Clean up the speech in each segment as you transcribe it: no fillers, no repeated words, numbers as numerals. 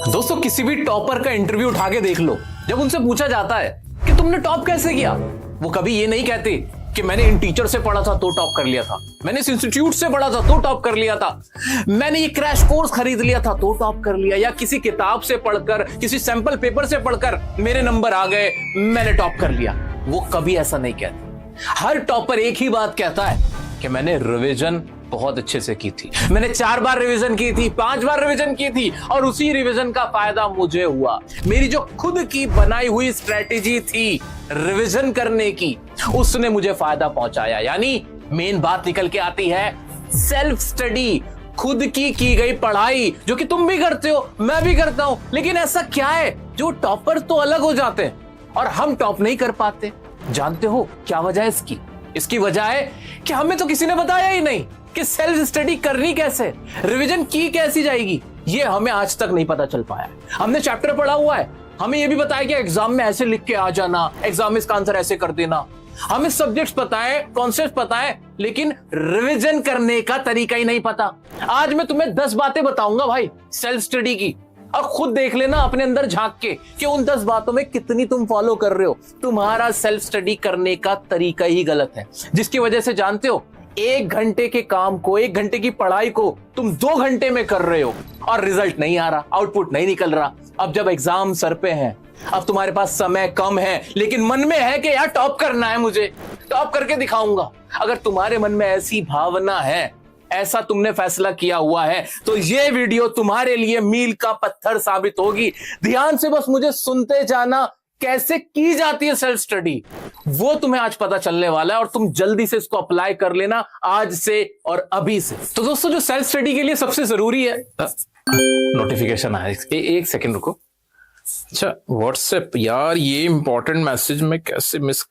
दोस्तों किसी भी टॉपर का इंटरव्यू उठा के देख लो, जब उनसे पूछा जाता है कि तुमने टॉप कैसे किया, वो कभी ये नहीं कहते कि मैंने इन टीचर से पढ़ा था तो टॉप कर लिया था, मैंने इस इंस्टीट्यूट से पढ़ा था तो टॉप कर लिया था, मैंने ये क्रैश कोर्स खरीद लिया था तो टॉप कर लिया, या किसी किताब से पढ़कर, किसी सैंपल पेपर से पढ़कर मेरे नंबर आ गए, मैंने टॉप कर लिया। वो कभी ऐसा नहीं कहते। हर टॉपर एक ही बात कहता है कि मैंने रिवीजन बहुत अच्छे से की थी, मैंने 4 बार रिवीजन की थी, 5 बार रिवीजन की थी, और उसी रिवीजन का फायदा मुझे हुआ। मेरी जो खुद की बनाई हुई स्ट्रेटेजी थी रिवीजन करने की, उसने मुझे फायदा पहुंचाया। यानी मेन बात निकल के आती है सेल्फ स्टडी, खुद की गई पढ़ाई, जो कि तुम भी करते हो, मैं भी करता हूं। लेकिन ऐसा क्या है जो टॉपर तो अलग हो जाते हैं और हम टॉप नहीं कर पाते? जानते हो क्या वजह है इसकी? इसकी वजह है कि हमें तो किसी ने बताया ही नहीं कि सेल्फ स्टडी करनी कैसे, रिवीजन की कैसी जाएगी। ये हमें आज तक नहीं पता चल पाया। हमने चैप्टर पढ़ा हुआ है, हमें ये भी बताया कि एग्जाम में ऐसे लिख के आ जाना, एग्जाम में इसका आंसर ऐसे कर देना, हमें सब्जेक्ट्स पता है, कॉन्सेप्ट पता है, लेकिन रिवीजन करने का तरीका ही नहीं पता। आज मैं तुम्हें 10 बातें बताऊंगा भाई सेल्फ स्टडी की, और खुद देख लेना अपने अंदर झांक के कि उन 10 बातों में कितनी तुम फॉलो कर रहे हो। तुम्हारा सेल्फ स्टडी करने का तरीका ही गलत है, जिसकी वजह से जानते हो 1 घंटे के काम को, 1 घंटे की पढ़ाई को तुम 2 घंटे में कर रहे हो और रिजल्ट नहीं आ रहा, आउटपुट नहीं निकल रहा। अब जब एग्जाम सर पे है, अब तुम्हारे पास समय कम है, लेकिन मन में है कि यार टॉप करना है, मुझे टॉप करके दिखाऊंगा। अगर तुम्हारे मन में ऐसी भावना है, ऐसा तुमने फैसला किया हुआ है, तो ये वीडियो तुम्हारे लिए मील का पत्थर साबित होगी। ध्यान से बस मुझे सुनते जाना, कैसे की जाती है सेल्फ स्टडी, वो तुम्हें आज पता चलने वाला है, और तुम जल्दी से इसको अप्लाई कर लेना आज से और अभी से। तो दोस्तों जो सेल्फ स्टडी के लिए सबसे जरूरी है, नोटिफिकेशन आया, एक सेकंड रुको। अच्छा व्हाट्सएप, यार ये इंपॉर्टेंट मैसेज में कैसे मिस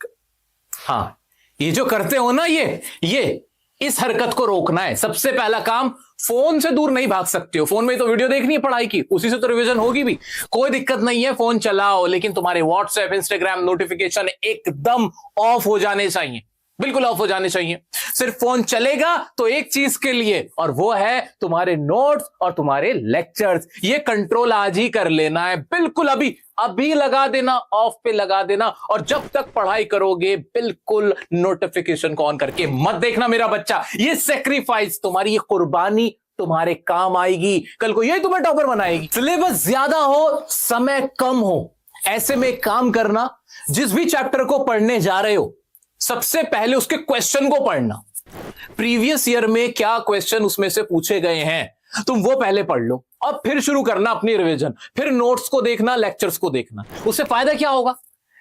हाँ, ये जो करते हो ना, ये इस हरकत को रोकना है। सबसे पहला काम, फोन से दूर नहीं भाग सकते हो। फोन में तो वीडियो देखनी है पढ़ाई की, उसी से तो रिवीजन होगी भी, कोई दिक्कत नहीं है, फोन चलाओ, लेकिन तुम्हारे व्हाट्सएप, इंस्टाग्राम नोटिफिकेशन एकदम ऑफ हो जाने चाहिए, बिल्कुल ऑफ हो जाने चाहिए। सिर्फ फोन चलेगा तो एक चीज के लिए, और वो है तुम्हारे नोट्स और तुम्हारे लेक्चर्स। ये कंट्रोल आज ही कर लेना है, बिल्कुल अभी लगा देना, ऑफ पे लगा देना। और जब तक पढ़ाई करोगे बिल्कुल नोटिफिकेशन को ऑन करके मत देखना मेरा बच्चा। ये सेक्रीफाइस, तुम्हारी ये कुर्बानी तुम्हारे काम आएगी, कल को ये तुम्हें टॉपर बनाएगी। सिलेबस ज्यादा हो, समय कम हो, ऐसे में काम करना, जिस भी चैप्टर को पढ़ने जा रहे हो सबसे पहले उसके क्वेश्चन को पढ़ना। प्रीवियस ईयर में क्या क्वेश्चन उसमें से पूछे गए हैं तुम वो पहले पढ़ लो, और फिर शुरू करना अपनी रिवीजन। फिर नोट्स को देखना, लेक्चर्स को देखना। उससे फायदा क्या होगा?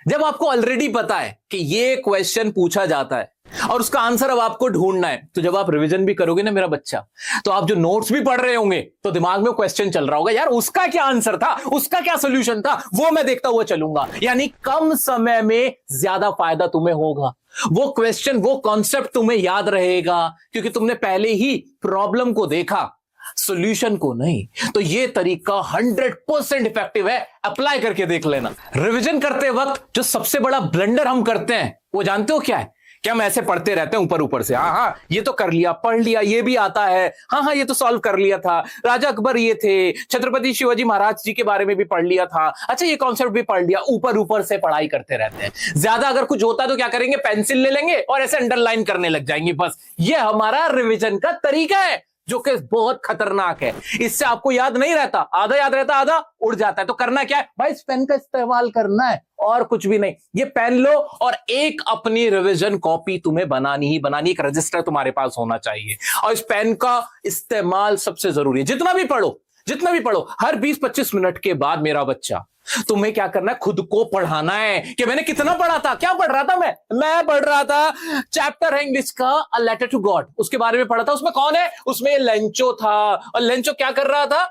जब आपको ऑलरेडी पता है कि ये क्वेश्चन पूछा जाता है और उसका आंसर अब आपको ढूंढना है, तो जब आप रिवीजन भी करोगे ना मेरा बच्चा, तो आप जो नोट्स भी पढ़ रहे होंगे तो दिमाग में क्वेश्चन चल रहा होगा, यार उसका क्या आंसर था, उसका क्या सोल्यूशन था, वो मैं देखता हुआ चलूंगा। यानी कम समय में ज्यादा फायदा तुम्हें होगा। वो क्वेश्चन, वो कॉन्सेप्ट तुम्हें याद रहेगा, क्योंकि तुमने पहले ही प्रॉब्लम को देखा, सॉल्यूशन को नहीं। तो ये तरीका 100% इफेक्टिव है, अप्लाई करके देख लेना। रिवीजन करते वक्त जो सबसे बड़ा ब्लंडर हम करते हैं, वो जानते हो क्या है? क्या हम ऐसे पढ़ते रहते हैं ऊपर से, हाँ ये तो कर लिया, पढ़ लिया, ये भी आता है, हाँ ये तो सॉल्व कर लिया था, राजा अकबर ये थे, छत्रपति शिवाजी महाराज जी के बारे में भी पढ़ लिया था, अच्छा ये कॉन्सेप्ट भी पढ़ लिया। ऊपर से पढ़ाई करते रहते हैं। ज्यादा अगर कुछ होता है तो क्या करेंगे, पेंसिल ले लेंगे और ऐसे अंडरलाइन करने लग जाएंगे। बस ये हमारा रिवीजन का तरीका है, जो कि बहुत खतरनाक है। इससे आपको याद नहीं रहता, आधा याद रहता, आधा उड़ जाता है। तो करना क्या है भाई, इस पेन का इस्तेमाल करना है और कुछ भी नहीं। ये पेन लो और एक अपनी रिवीजन कॉपी तुम्हें बनानी ही बनानी, एक रजिस्टर तुम्हारे पास होना चाहिए। और इस पेन का इस्तेमाल सबसे जरूरी है। जितना भी पढ़ो, हर 20-25 मिनट के बाद मेरा बच्चा, तुम्हें क्या करना है, खुद को पढ़ाना है कि मैंने कितना पढ़ा था। क्या पढ़ रहा था मैं पढ़ रहा था चैप्टर है इंग्लिश का अ लेटर टू गॉड, उसके बारे में पढ़ा था। उसमें कौन है, उसमें लेंचो था, और लेंचो क्या कर रहा था,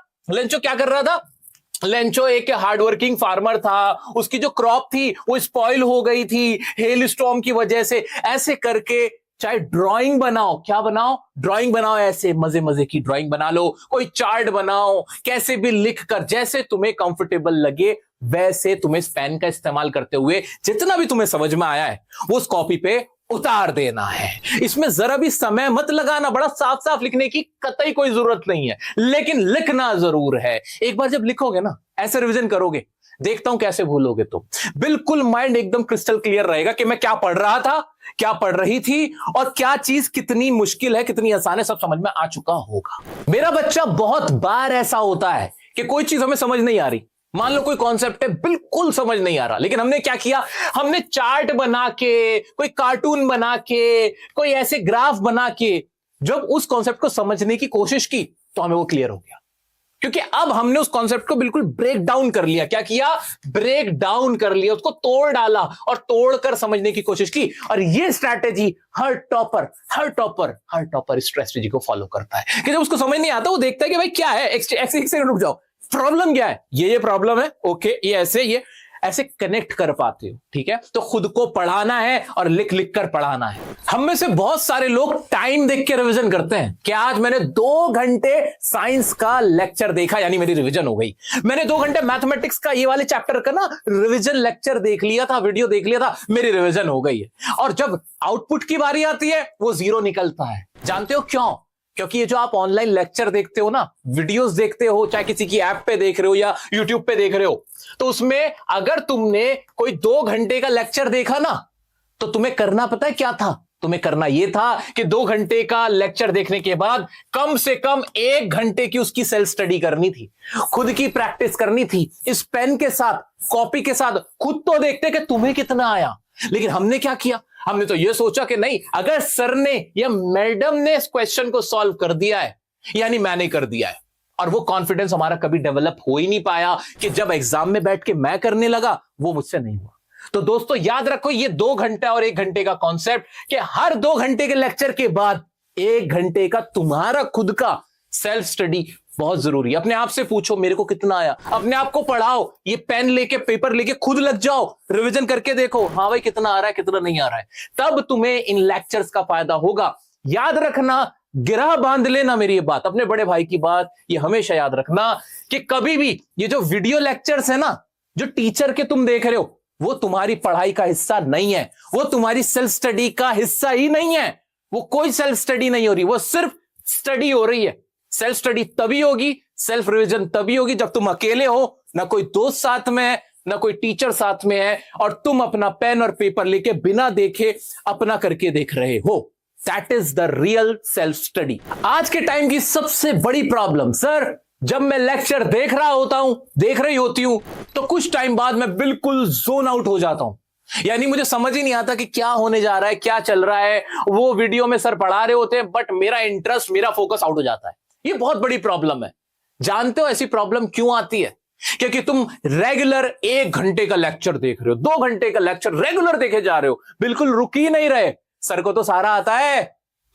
लेंचो एक हार्डवर्किंग फार्मर था। उसकी जो क्रॉप थी वो स्पॉइल हो गई थी हेल स्टॉर्म की वजह से। ऐसे करके चाहे ड्राइंग बनाओ, क्या बनाओ, ड्राइंग बनाओ, ऐसे मजे की ड्राइंग बना लो, कोई चार्ट बनाओ, कैसे भी लिख कर, जैसे तुम्हें कंफर्टेबल लगे वैसे तुम्हें इस पेन का इस्तेमाल करते हुए जितना भी तुम्हें समझ में आया है वो उस कॉपी पे उतार देना है। इसमें जरा भी समय मत लगाना, बड़ा साफ साफ लिखने की कतई कोई जरूरत नहीं है, लेकिन लिखना जरूर है। एक बार जब लिखोगे ना, ऐसे रिवीजन करोगे, देखता हूं कैसे भूलोगे। तो बिल्कुल माइंड एकदम क्रिस्टल क्लियर रहेगा कि मैं क्या पढ़ रहा था, क्या पढ़ रही थी, और क्या चीज कितनी मुश्किल है, कितनी आसान है, सब समझ में आ चुका होगा। मेरा बच्चा, बहुत बार ऐसा होता है कि कोई चीज हमें समझ नहीं आ रही। मान लो कोई कॉन्सेप्ट है, बिल्कुल समझ नहीं आ रहा, लेकिन हमने क्या किया, हमने चार्ट बना के, कोई कार्टून बना के, कोई ऐसे ग्राफ बना के जब उस कॉन्सेप्ट को समझने की कोशिश की तो हमें वो क्लियर हो गया, क्योंकि अब हमने उस कॉन्सेप्ट को बिल्कुल ब्रेक डाउन कर लिया। क्या किया? ब्रेक डाउन कर लिया, उसको तोड़ डाला और तोड़कर समझने की कोशिश की। और ये स्ट्रैटेजी हर टॉपर इस स्ट्रैटेजी को फॉलो करता है कि जब उसको समझ नहीं आता, वो देखता है कि भाई क्या है, एक सेकंड रुक जाओ, प्रॉब्लम क्या है, ये प्रॉब्लम है, ओके, ये ऐसे कनेक्ट कर पाते हो। ठीक है, तो खुद को पढ़ाना है और लिख लिख कर पढ़ाना है। हम में से बहुत सारे लोग टाइम देख के रिवीजन करते हैं कि आज मैंने 2 घंटे साइंस का लेक्चर देखा, यानी मेरी रिवीजन हो गई। मैंने 2 घंटे मैथमेटिक्स का ये वाले चैप्टर का ना रिवीजन लेक्चर देख लिया था, वीडियो देख लिया था, मेरी रिवीजन हो गई है। और जब आउटपुट की बारी आती है, वो 0 निकलता है। जानते हो क्यों? क्योंकि ये जो आप ऑनलाइन लेक्चर देखते हो ना, वीडियोस देखते हो, चाहे किसी की ऐप पे देख रहे हो या यूट्यूब पे देख रहे हो, तो उसमें अगर तुमने कोई 2 घंटे का लेक्चर देखा ना, तो तुम्हें करना पता है क्या था? तुम्हें करना यह था कि 2 घंटे का लेक्चर देखने के बाद कम से कम 1 घंटे की उसकी सेल्फ स्टडी करनी थी, खुद की प्रैक्टिस करनी थी, इस पेन के साथ, कॉपी के साथ। खुद तो देखते कि तुम्हें कितना आया। लेकिन हमने क्या किया? हमने तो यह सोचा कि नहीं, अगर सर ने या मैडम ने इस क्वेश्चन को सॉल्व कर दिया है, यानी मैंने कर दिया है। और वो कॉन्फिडेंस हमारा कभी डेवलप हो ही नहीं पाया कि जब एग्जाम में बैठ के मैं करने लगा, वो मुझसे नहीं हुआ। तो दोस्तों याद रखो, ये 2 घंटा और 1 घंटे का कॉन्सेप्ट, कि हर 2 घंटे के लेक्चर के बाद 1 घंटे का तुम्हारा खुद का सेल्फ स्टडी बहुत जरूरी है। अपने आप से पूछो मेरे को कितना आया, अपने आप को पढ़ाओ, ये पेन लेके पेपर लेके खुद लग जाओ, रिवीजन करके देखो, हाँ भाई कितना आ रहा है, कितना नहीं आ रहा है। तब तुम्हें इन लेक्चर्स का फायदा होगा। याद रखना, गिरह बांध लेना मेरी ये बात, अपने बड़े भाई की बात, ये हमेशा याद रखना कि कभी भी ये जो वीडियो लेक्चर्स है ना, जो टीचर के तुम देख रहे हो, वो तुम्हारी पढ़ाई का हिस्सा नहीं है, वो तुम्हारी सेल्फ स्टडी का हिस्सा ही नहीं है। वो कोई सेल्फ स्टडी नहीं हो रही, वो सिर्फ स्टडी हो रही है। सेल्फ स्टडी तभी होगी, सेल्फ रिवीजन तभी होगी जब तुम अकेले हो, ना कोई दोस्त साथ में है, ना कोई टीचर साथ में है, और तुम अपना पेन और पेपर लेके बिना देखे अपना करके देख रहे हो। That is the real self study. आज के टाइम की सबसे बड़ी प्रॉब्लम, सर जब मैं लेक्चर देख रही होती हूं, तो कुछ टाइम बाद मैं बिल्कुल जोन आउट हो जाता हूं। यानी मुझे समझ ही नहीं आता कि क्या होने जा रहा है, क्या चल रहा है। वो वीडियो में सर पढ़ा रहे होते हैं, बट मेरा इंटरेस्ट, मेरा फोकस आउट हो जाता है। ये बहुत बड़ी प्रॉब्लम है। जानते हो ऐसी प्रॉब्लम क्यों आती है? क्योंकि तुम रेगुलर 1 घंटे का लेक्चर देख रहे हो, 2 घंटे का लेक्चर रेगुलर देखे जा रहे हो, बिल्कुल रुक ही नहीं रहे। सर को तो सारा आता है,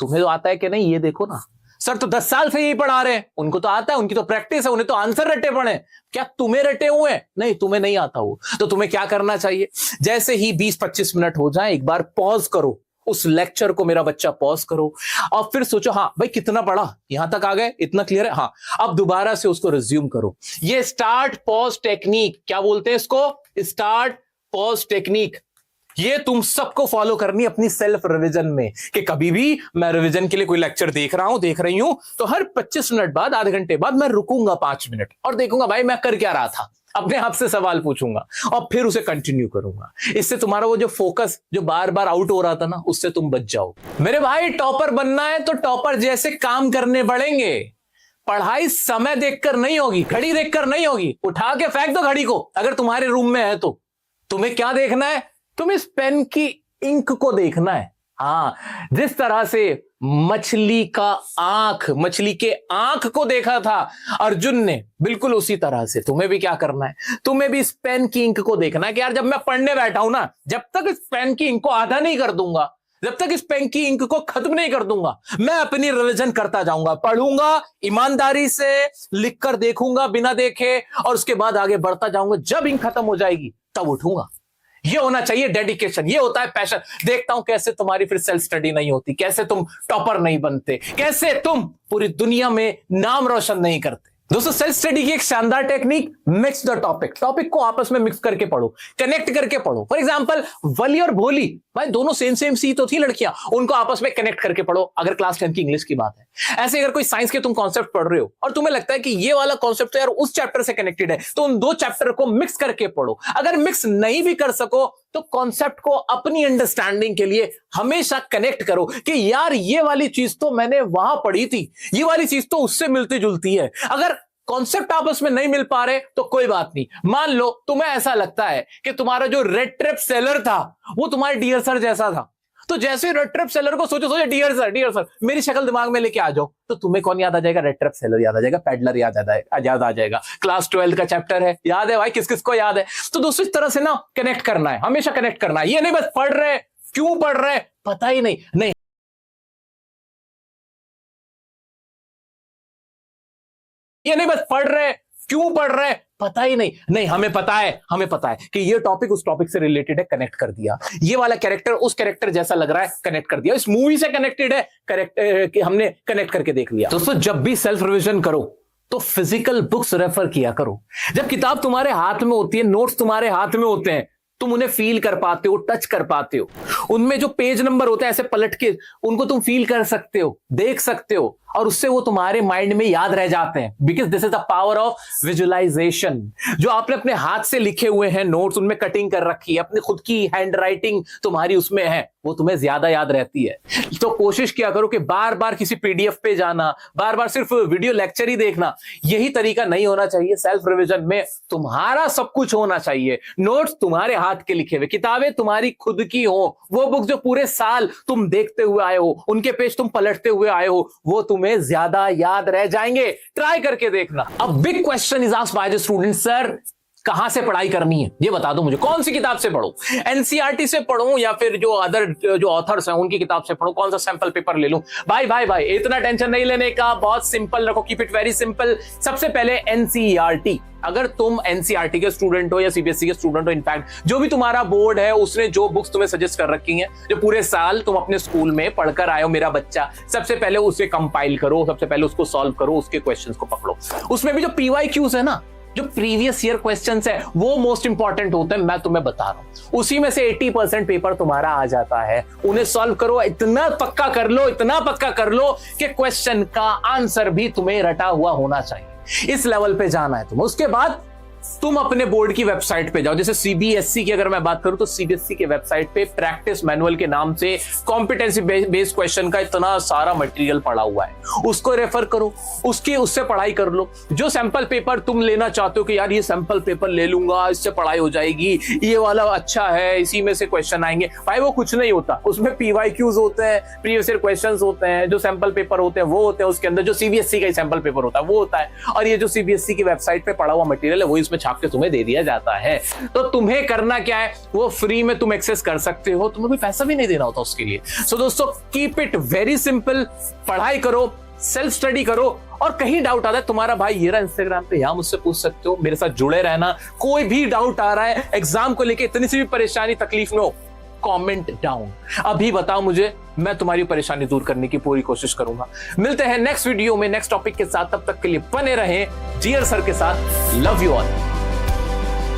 तुम्हें तो आता है कि नहीं? ये देखो ना, सर तो 10 साल से यही पढ़ा रहे हैं, उनको तो आता है, उनकी तो प्रैक्टिस है, उन्हें तो आंसर रटे पड़े। क्या तुम्हें रटे हुए हैं? नहीं, तुम्हें नहीं आता वो। तो तुम्हें क्या करना चाहिए? जैसे ही 20-25 मिनट हो जाए, एक बार पॉज करो, उस लेक्चर को मेरा बच्चा पॉज करो, और फिर सोचो, हाँ भाई कितना पढ़ा, यहां तक आ गए, इतना क्लियर है, हाँ अब दोबारा से उसको रिज्यूम करो। ये स्टार्ट पॉज टेक्निक, क्या बोलते हैं इसको? Start pause technique. ये तुम सबको फॉलो करनी अपनी सेल्फ रिवीजन में, कि कभी भी मैं रिवीजन के लिए कोई लेक्चर देख रही हूं, तो हर 25 मिनट बाद, आधे घंटे बाद मैं रुकूंगा 5 मिनट और देखूंगा भाई मैं कर क्या रहा था। अपने आप से सवाल पूछूंगा और फिर उसे कंटिन्यू करूंगा। इससे तुम्हारा वो जो फोकस जो बार बार आउट हो रहा था ना, उससे तुम बच जाओ। मेरे भाई, टॉपर बनना है तो टॉपर जैसे काम करने पड़ेंगे। पढ़ाई समय देखकर नहीं होगी, घड़ी देखकर नहीं होगी। उठा के फेंक दो घड़ी को, अगर तुम्हारे रूम में है तो। तुम्हें क्या देखना है? तुम्हें इस पेन की इंक को देखना है। हाँ, जिस तरह से मछली के आंख को देखा था अर्जुन ने, बिल्कुल उसी तरह से तुम्हें भी क्या करना है? तुम्हें भी इस पेन की इंक को देखना है कि यार जब मैं पढ़ने बैठा हूं ना, जब तक इस पेन की इंक को आधा नहीं कर दूंगा, जब तक इस पेन की इंक को खत्म नहीं कर दूंगा, मैं अपनी रिवीजन करता जाऊंगा, पढ़ूंगा ईमानदारी से, लिखकर देखूंगा बिना देखे, और उसके बाद आगे बढ़ता जाऊंगा। जब इंक खत्म हो जाएगी तब उठूंगा। ये होना चाहिए डेडिकेशन, ये होता है पैशन। देखता हूं कैसे तुम्हारी फिर सेल्फ स्टडी नहीं होती, कैसे तुम टॉपर नहीं बनते, कैसे तुम पूरी दुनिया में नाम रोशन नहीं करते। दोस्तों सेल्फ स्टडी की एक शानदार टेक्निक, मिक्स द टॉपिक को आपस में मिक्स करके पढ़ो, कनेक्ट करके पढ़ो। फॉर एग्जांपल वली और भोली, भाई दोनों सेम सी तो थी लड़कियां, उनको आपस में कनेक्ट करके पढ़ो अगर क्लास 10 की इंग्लिश की बात है। ऐसे अगर कोई साइंस के तुम कॉन्सेप्ट पढ़ रहे हो और तुम्हें लगता है कि ये वाला कॉन्सेप्ट तो यार उस चैप्टर से कनेक्टेड है, तो उन दो चैप्टर को मिक्स करके पढ़ो। अगर मिक्स नहीं भी कर सको तो कॉन्सेप्ट को अपनी अंडरस्टैंडिंग के लिए हमेशा कनेक्ट करो कि यार ये वाली चीज तो मैंने वहां पढ़ी थी, ये वाली चीज तो उससे मिलती जुलती है। अगर कॉन्सेप्ट आपस में नहीं मिल पा रहे तो कोई बात नहीं, मान लो तुम्हें ऐसा लगता है कि तुम्हारा जो रेड ट्रेप सेलर था वो तुम्हारे डियर सर जैसा था, तो जैसे रेड ट्रेप सेलर को सोचो डियर सर मेरी शक्ल दिमाग में लेके आ जाओ, तो तुम्हें कौन याद आ जाएगा? रेड ट्रेप सेलर याद आ जाएगा, पैडलर याद आ जाएगा, क्लास 12 का चैप्टर है, याद है भाई, किस किस को याद है? तो दोस्तों इस तरह से ना कनेक्ट करना है, हमेशा कनेक्ट करना है। ये नहीं बस पढ़ रहे, क्यों पढ़ रहे पता ही नहीं, ये नहीं बस पढ़ रहे, क्यों पढ़ रहे पता ही नहीं, हमें पता है कि ये टॉपिक उस टॉपिक से रिलेटेड है, कनेक्ट कर दिया। ये वाला कैरेक्टर उस कैरेक्टर जैसा लग रहा है, कनेक्ट कर दिया। इस मूवी से कनेक्टेड है, करेक्ट हमने कनेक्ट करके देख लिया। दोस्तों जब भी सेल्फ रिवीजन करो तो फिजिकल बुक्स रेफर किया करो। जब किताब तुम्हारे हाथ में होती है, नोट्स तुम्हारे हाथ में होते हैं, तुम उन्हें फील कर पाते हो, टच कर पाते हो। उनमें जो पेज नंबर होते हैं ऐसे पलट के उनको तुम फील कर सकते हो, देख सकते हो, और उससे वो तुम्हारे माइंड में याद रह जाते हैं। Because this is the power of visualisation. जो आपने अपने हाथ से लिखे हुए हैं नोट्स, उनमें कटिंग कर रखी है, अपनी खुद की हैंड राइटिंग तुम्हारी उसमें है, वो तुम्हें ज्यादा याद रहती है। तो कोशिश किया करो कि बार बार किसी पीडीएफ पे जाना, बार बार सिर्फ वीडियो लेक्चर ही देखना, यही तरीका नहीं होना चाहिए। सेल्फ रिवीजन में तुम्हारा सब कुछ होना चाहिए। नोट्स तुम्हारे हाथ के लिखे हुए, किताबें तुम्हारी खुद की हो, वो बुक जो पूरे साल तुम देखते हुए आए हो, उनके पेज तुम पलटते हुए आए हो, वो तुम्हें ज्यादा याद रह जाएंगे। ट्राई करके देखना। अब big question is asked by the student, sir कहां से पढ़ाई करनी है ये बता दो मुझे, कौन सी किताब से पढ़ूं? एनसीईआरटी से पढ़ूं या फिर जो अदर जो ऑथर्स हैं उनकी किताब से पढ़ूं? कौन सा सैंपल पेपर ले लूं? भाई इतना टेंशन नहीं लेने का, बहुत सिंपल रखो, कीप इट वेरी सिंपल। सबसे पहले एनसीईआरटी। अगर तुम एनसीईआरटी के स्टूडेंट हो या सीबीएसई के स्टूडेंट हो, इनफैक्ट जो भी तुम्हारा बोर्ड है उसने जो बुक्स तुम्हें सजेस्ट कर रखी हैं, जो पूरे साल तुम अपने स्कूल में पढ़कर आए हो मेरा बच्चा, सबसे पहले उसे कंपाइल करो, सबसे पहले उसको सॉल्व करो, उसके क्वेश्चंस को पकड़ो। उसमें भी जो पीवाईक्यूज है ना, जो प्रीवियस ईयर क्वेश्चंस है, वो मोस्ट इंपॉर्टेंट होते हैं, मैं तुम्हें बता रहा हूं। उसी में से 80% पेपर तुम्हारा आ जाता है, उन्हें सॉल्व करो, इतना पक्का कर लो कि क्वेश्चन का आंसर भी तुम्हें रटा हुआ होना चाहिए। इस लेवल पे जाना है तुम्हें। उसके बाद तुम अपने बोर्ड की वेबसाइट पे जाओ। जैसे सीबीएसई की अगर मैं बात करूं तो सीबीएसई के वेबसाइट पे प्रैक्टिस मैनुअल के नाम से कॉम्पिटेंसी बेस्ड क्वेश्चन का इतना सारा मटेरियल पड़ा हुआ है, उसको रेफर करो, उससे पढ़ाई कर लो। जो सैंपल पेपर तुम लेना चाहते हो कि यार ये सैंपल पेपर ले लूंगा, इससे पढ़ाई हो जाएगी, ये वाला अच्छा है, इसी में से क्वेश्चन आएंगे, भाई वो कुछ नहीं होता। उसमें पीवाईक्यूज होते हैं, प्रीवियस ईयर क्वेश्चंस होते हैं, जो सैंपल पेपर होते हैं वो होते हैं, उसके अंदर जो सीबीएसई का सैंपल पेपर होता है वो होता है, और ये जो सीबीएसई की वेबसाइट पे पड़ा हुआ मटेरियल है वो इसमें छाप के तुम्हें दे दिया जाता है। तो तुम्हें करना क्या है, वो फ्री में तुम एक्सेस कर सकते हो, तुम्हें कोई पैसा भी नहीं देना होता उसके लिए। सो दोस्तों कीप इट वेरी सिंपल, पढ़ाई करो, सेल्फ स्टडी करो, और कहीं डाउट आता है तुम्हारा भाई ये रहा इंस्टाग्राम पे, यहां मुझसे पूछ सकते हो, मेरे साथ जुड़े रहना। कोई भी डाउट आ रहा है एग्जाम को लेके, इतनी सी भी परेशानी तकलीफ नो, कमेंट डाउन, अभी बताओ मुझे, मैं तुम्हारी परेशानी दूर करने की पूरी कोशिश करूंगा। मिलते हैं नेक्स्ट वीडियो में नेक्स्ट टॉपिक के साथ, तब तक के लिए बने रहें जियर सर के साथ। Love you all.